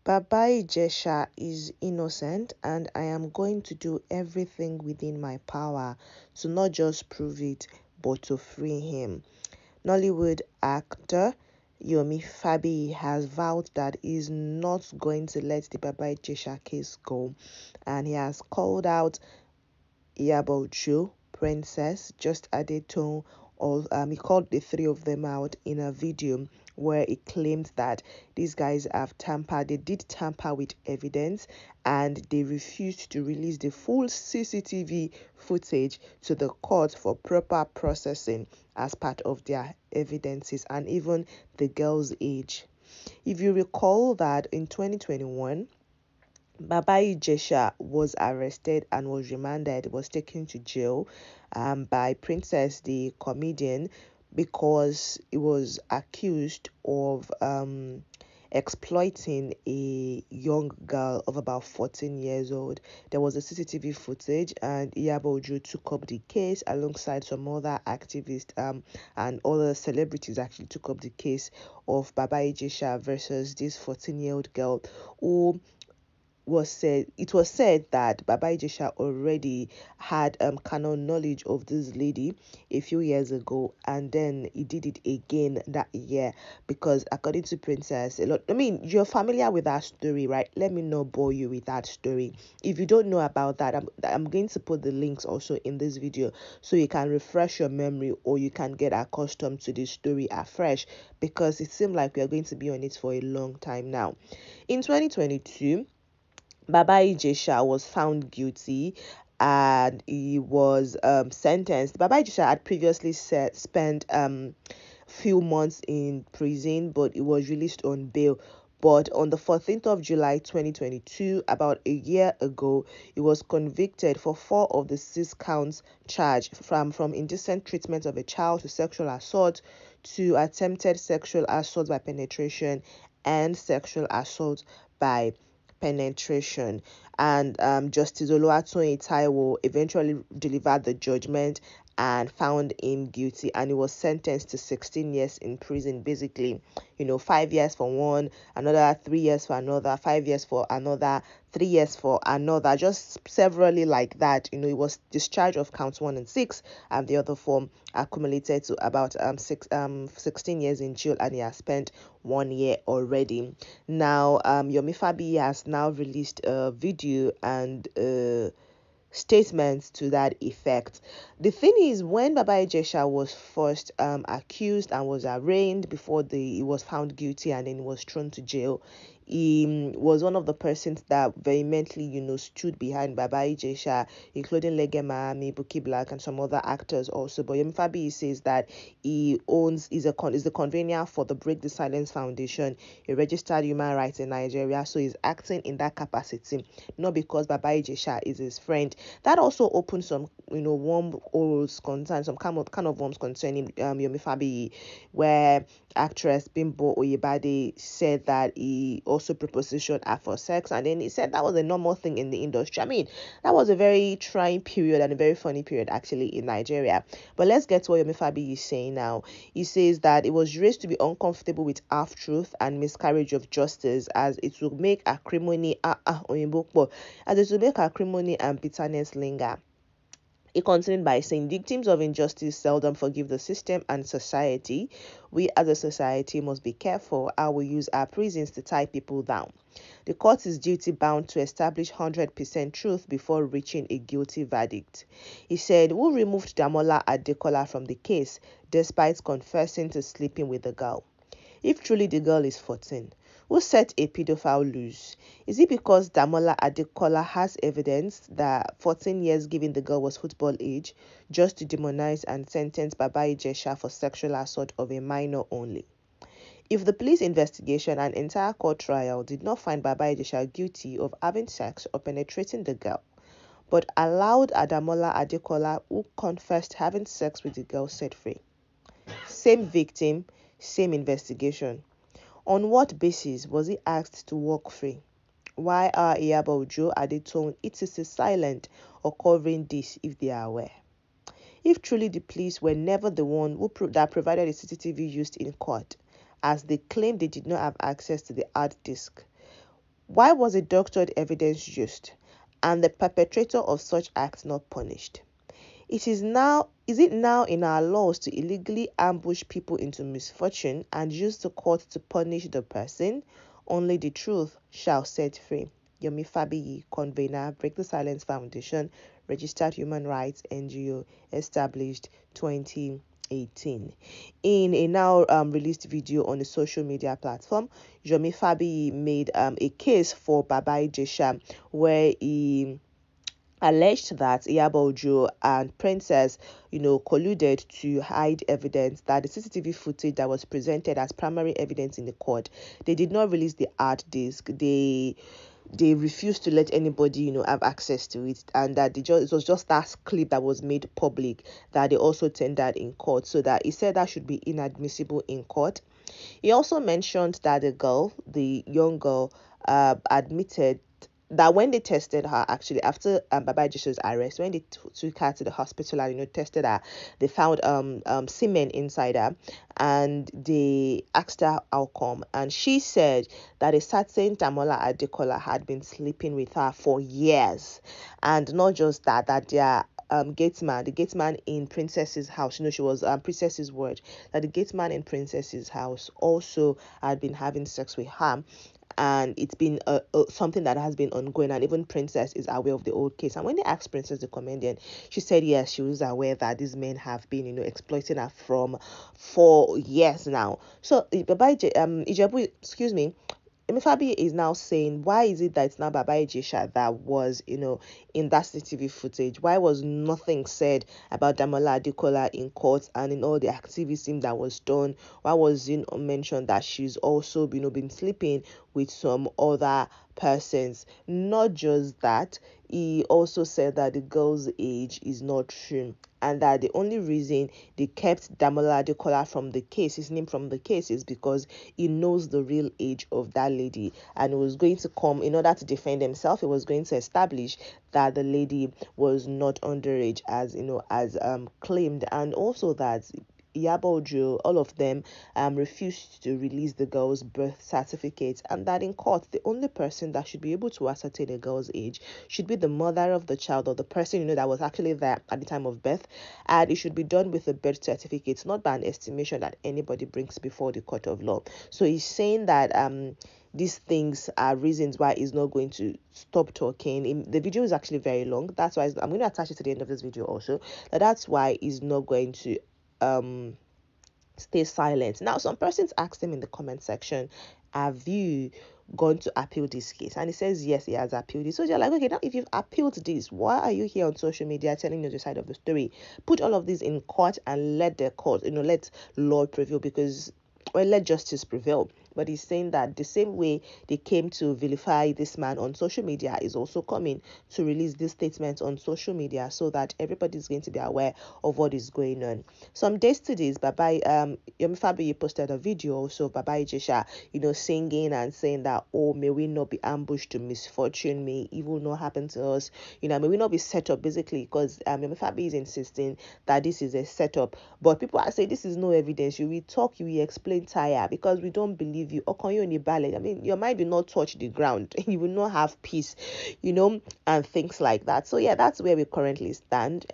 Fabiyi Jesha is innocent, and I am going to do everything within my power to not just prove it, but to free him. Nollywood actor Yomi Fabiyi has vowed that he is not going to let the Fabiyi Jesha case go, and he has called out Iyabo, Princess, just added to, or he called the three of them out in a video where he claimed that these guys they did tamper with evidence, and they refused to release the full CCTV footage to the court for proper processing as part of their evidences, and even the girl's age. If you recall that in 2021, Fabiyi Jesha was arrested and was remanded, was taken to jail by Princess, the comedian, because he was accused of exploiting a young girl of about 14 years old. There was a CCTV footage, and Iyabo took up the case alongside some other activists and other celebrities actually took up the case of Fabiyi Jesha versus this 14-year-old girl who it was said that Fabiyi Jesha already had canon knowledge of this lady a few years ago, and then he did it again that year because according to Princess, you're familiar with that story, right? Let me not bore you with that story. If you don't know about that, I'm going to put the links also in this video so you can refresh your memory, or you can get accustomed to this story afresh, because it seemed like we are going to be on it for a long time now. In 2022, Fabiyi Jesha was found guilty and he was sentenced. Fabiyi Jesha had previously spent few months in prison, but he was released on bail. But on the 14th of July 2022, about a year ago, he was convicted for 4 of the 6 counts charged, from indecent treatment of a child to sexual assault to attempted sexual assault by penetration and sexual assault by penetration. And Justice Oluwatoyin Taiwo eventually delivered the judgment and found him guilty, and he was sentenced to 16 years in prison. Basically, 5 years for one, another 3 years for another, 5 years for another, 3 years for another, just severally like that. He was discharged of counts 1 and 6, and the other form accumulated to about 16 years in jail, and he has spent 1 year already. Now, Yomi Fabiyi has now released a video and statements to that effect. The thing is, when Fabiyi Jesha was first accused and was arraigned before he was found guilty and then was thrown to jail, he was one of the persons that vehemently, stood behind Fabiyi Jesha, including Lege Mahami, Buki Black, and some other actors also. But Yomi Fabiyi says that he is the convener for the Break the Silence Foundation, a registered human rights in Nigeria. So he's acting in that capacity, not because Fabiyi Jesha is his friend. That also opens some, wormholes concerns, some kind of worms concerning Yomi Fabiyi, where actress Bimbo Oyebade said that he also propositioned her for sex, and then he said that was a normal thing in the industry. I mean, that was a very trying period and a very funny period actually in Nigeria. But let's get to what Yomi Fabiyi is saying now. He says that it was raised to be uncomfortable with half-truth and miscarriage of justice, as it will make acrimony and bitterness linger. He continued by saying, victims of injustice seldom forgive the system and society. We as a society must be careful how we use our prisons to tie people down. The court is duty bound to establish 100% truth before reaching a guilty verdict. He said, who removed Damola Adekola from the case despite confessing to sleeping with the girl? If truly the girl is 14, who set a pedophile loose? Is it because Damola Adekola has evidence that 14 years given the girl was football age, just to demonize and sentence Fabiyi Jesha for sexual assault of a minor only? If the police investigation and entire court trial did not find Fabiyi Jesha guilty of having sex or penetrating the girl, but allowed Damola Adekola, who confessed having sex with the girl, set free, same victim, same investigation, on what basis was he asked to walk free? Why are Iyabo Adetone etc. silent or covering this if they are aware? If truly the police were never the one that provided the CCTV used in court, as they claim they did not have access to the hard disk, Why was a doctored evidence used and the perpetrator of such acts not punished? Is it now in our laws to illegally ambush people into misfortune and use the court to punish the person? Only the truth shall set free. Yomi Fabiyi, convener, Break the Silence Foundation, registered human rights NGO, established 2018. In a now released video on the social media platform, Yomi Fabiyi made a case for Ijesha'S where he alleged that Iyabo and Princess, colluded to hide evidence, that the CCTV footage that was presented as primary evidence in the court, they did not release the hard disk. They refused to let anybody, have access to it, and that it was just that clip that was made public that they also tendered in court. So that he said that should be inadmissible in court. He also mentioned that the young girl, admitted that when they tested her, actually after Baba Ijesha'S arrest, when they took her to the hospital and tested her, they found semen inside her, and they asked her how come, and she said that a certain Damola Adekola had been sleeping with her for years, and not just that, their the gate man in Princess's house, she was Princess's word, that the gate man in Princess's house also had been having sex with her, and it's been something that has been ongoing, and even Princess is aware of the old case. And when they asked Princess, the comedian, she said yes, she was aware that these men have been exploiting her from 4 years now. So Ijabo, excuse me, Fabiyi is now saying, why is it that it's now Baba Ijesha'S that was, in that CCTV footage? Why was nothing said about Damola Adekola in court and in all the activism that was done? Why was it mentioned that she's also, been sleeping with some other persons? Not just that, he also said that the girl's age is not true, and that the only reason they kept Damola Adekola from the case, his name from the case, is because he knows the real age of that lady, and he was going to come in order to defend himself. He was going to establish that the lady was not underage, as claimed, and also that Iyabo, all of them refused to release the girl's birth certificate, and that in court, the only person that should be able to ascertain a girl's age should be the mother of the child, or the person that was actually there at the time of birth, and it should be done with a birth certificate, not by an estimation that anybody brings before the court of law. So he's saying that these things are reasons why he's not going to stop talking. The video is actually very long. That's why I'm going to attach it to the end of this video also. That's why he's not going to stay silent. Now, some persons asked him in the comment section, have you gone to appeal this case? And he says yes, he has appealed it. So you're like, okay, now if you've appealed this, why are you here on social media telling us the side of the story? Put all of this in court and let the court, let law prevail, because let justice prevail. But he's saying that the same way they came to vilify this man on social media is also coming to release this statement on social media, so that everybody's going to be aware of what is going on. Some days to this, Yomi Fabiyi posted a video also of Baba Ijesha'S, singing and saying that, oh, may we not be ambushed to misfortune, may evil not happen to us, may we not be set up, basically, because Yomi Fabiyi is insisting that this is a setup. But people are saying this is no evidence. You will talk, you will explain tire, because we don't believe you. I mean, your mind will not touch the ground. You will not have peace, and things like that. So yeah, that's where we currently stand.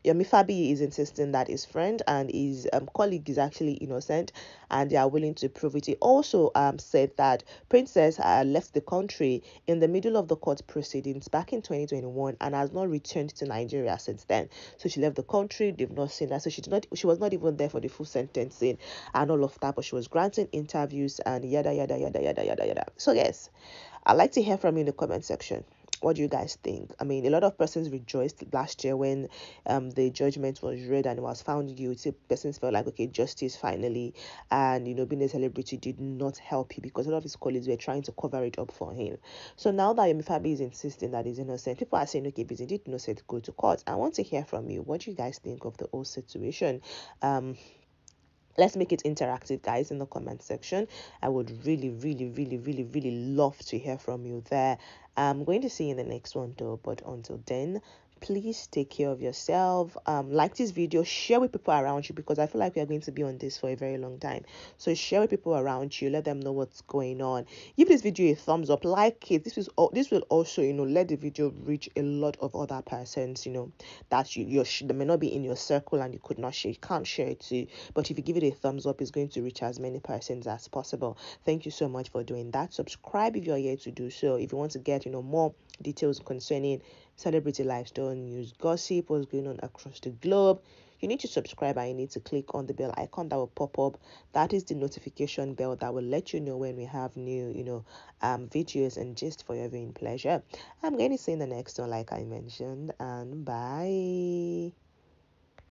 Yomi Fabiyi is insisting that his friend and his colleague is actually innocent, and they are willing to prove it. He also said that Princess left the country in the middle of the court proceedings back in 2021 and has not returned to Nigeria since then. So she left the country, they've not seen her. So she was not even there for the full sentencing and all of that, but she was granting interviews and yada yada yada yada yada yada. So yes, I'd like to hear from you in the comment section. What do you guys think? I mean, a lot of persons rejoiced last year when the judgment was read and it was found guilty. Persons felt like, okay, justice finally. And, being a celebrity did not help him, because a lot of his colleagues were trying to cover it up for him. So now that Yomi Fabiyi is insisting that he's innocent, people are saying, okay, if he's indeed innocent, go to court. I want to hear from you. What do you guys think of the whole situation? Let's make it interactive, guys, in the comment section. I would really, really, really, really, really love to hear from you there. I'm going to see you in the next one, though. But until then, Please take care of yourself. Like this video, share with people around you, because I feel like we are going to be on this for a very long time. So share with people around you, let them know what's going on. Give this video a thumbs up, like it. This will also, let the video reach a lot of other persons, that they may not be in your circle and you could not share, you can't share it to. But if you give it a thumbs up, it's going to reach as many persons as possible. Thank you so much for doing that. Subscribe if you're here to do so. If you want to get, more details concerning celebrity lifestyle news, gossip, what's going on across the globe, you need to subscribe and you need to click on the bell icon that will pop up. That is the notification bell that will let you know when we have new, videos and just for your viewing pleasure. I'm going to see you in the next one, like I mentioned, and bye.